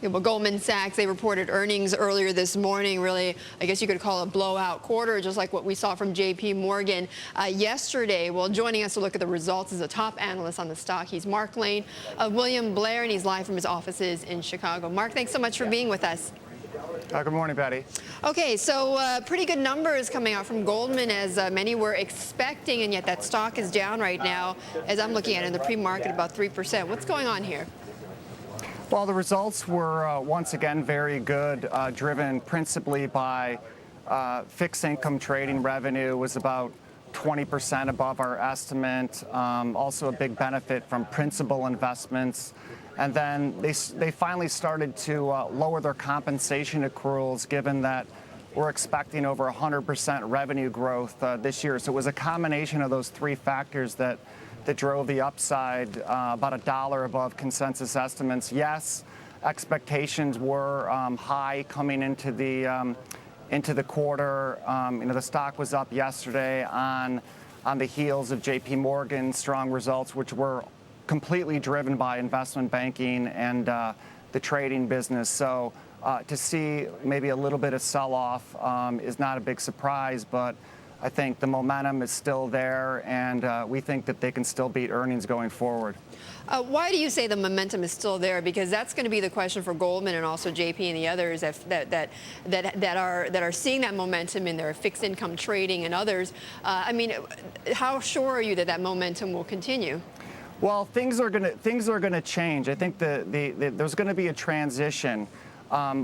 Yeah, well, Goldman Sachs, they reported earnings earlier this morning. Really, I guess you could call it a blowout quarter, just like what we saw from JP Morgan yesterday. Well, joining us to look at the results is a top analyst on the stock. He's Mark Lane of William Blair, and he's live from his offices in Chicago. Mark, thanks so much for being with us. Good morning, Betty. Okay, so pretty good numbers coming out from Goldman, as many were expecting, and yet that stock is down right now, as I'm looking at it in the pre-market, about 3%. What's going on here? Well, the results were once again very good, driven principally by fixed income trading revenue was about 20% above our estimate. Also a big benefit from principal investments. And then they finally started to lower their compensation accruals, given that we're expecting over 100% revenue growth this year. So it was a combination of those three factors that drove the upside, about $1 above consensus estimates. Yes, expectations were high coming into the quarter. The stock was up yesterday on the heels of JP Morgan's strong results, which were completely driven by investment banking and the trading business. So to see maybe a little bit of sell-off is not a big surprise, but I think the momentum is still there, and we think that they can still beat earnings going forward. Why do you say the momentum is still there? Because that's going to be the question for Goldman and also JP and the others that are seeing that momentum in their fixed income trading and others. I mean, how sure are you that that momentum will continue? Well, things are going to change. I think there's going to be a transition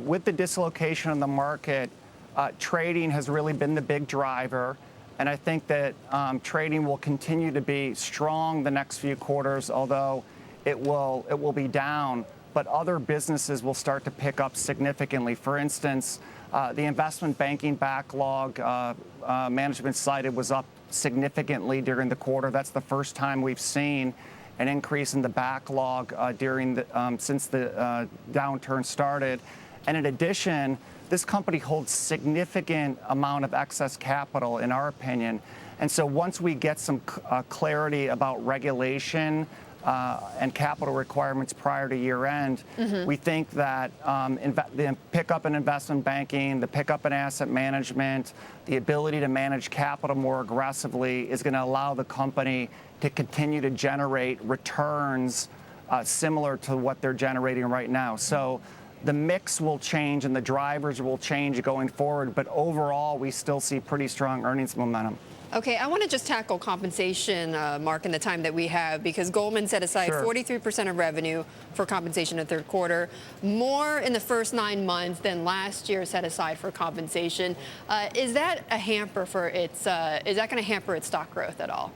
with the dislocation in the market. Trading has really been the big driver, and I think that trading will continue to be strong the next few quarters, although it will be down. But other businesses will start to pick up significantly. For instance, the investment banking backlog, management cited, was up significantly during the quarter. That's the first time we've seen an increase in the backlog since the downturn started. And in addition, this company holds significant amount of excess capital, in our opinion. And so once we get some clarity about regulation and capital requirements prior to year end, we think that the pickup in investment banking, the pickup in asset management, the ability to manage capital more aggressively is going to allow the company to continue to generate returns similar to what they're generating right now. So the mix will change and the drivers will change going forward, but overall, we still see pretty strong earnings momentum. Okay, I want to just tackle compensation, Mark, in the time that we have, because Goldman set aside 43% of revenue for compensation in the third quarter, more in the first 9 months than last year set aside for compensation. Is that a hamper for its? Is that going to hamper its stock growth at all?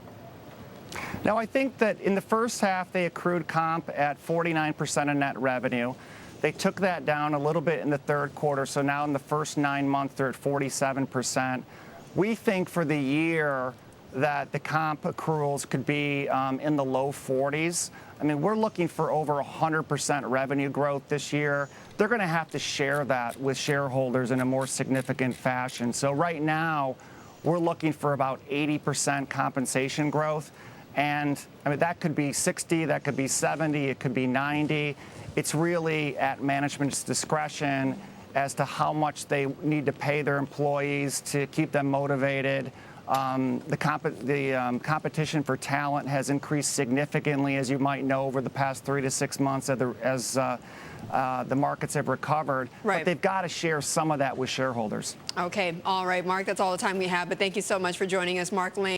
Now, I think that in the first half, they accrued comp at 49% of net revenue. They took that down a little bit in the third quarter, so now in the first 9 months, they're at 47%. We think for the year that the comp accruals could be in the low 40s. I mean, we're looking for over 100% revenue growth this year. They're going to have to share that with shareholders in a more significant fashion. So right now, we're looking for about 80% compensation growth. And I mean, that could be 60, that could be 70, it could be 90. It's really at management's discretion as to how much they need to pay their employees to keep them motivated. The competition for talent has increased significantly, as you might know, over the past 3 to 6 months as the markets have recovered. Right. But they've got to share some of that with shareholders. Okay, all right, Mark, that's all the time we have, but thank you so much for joining us, Mark Lane.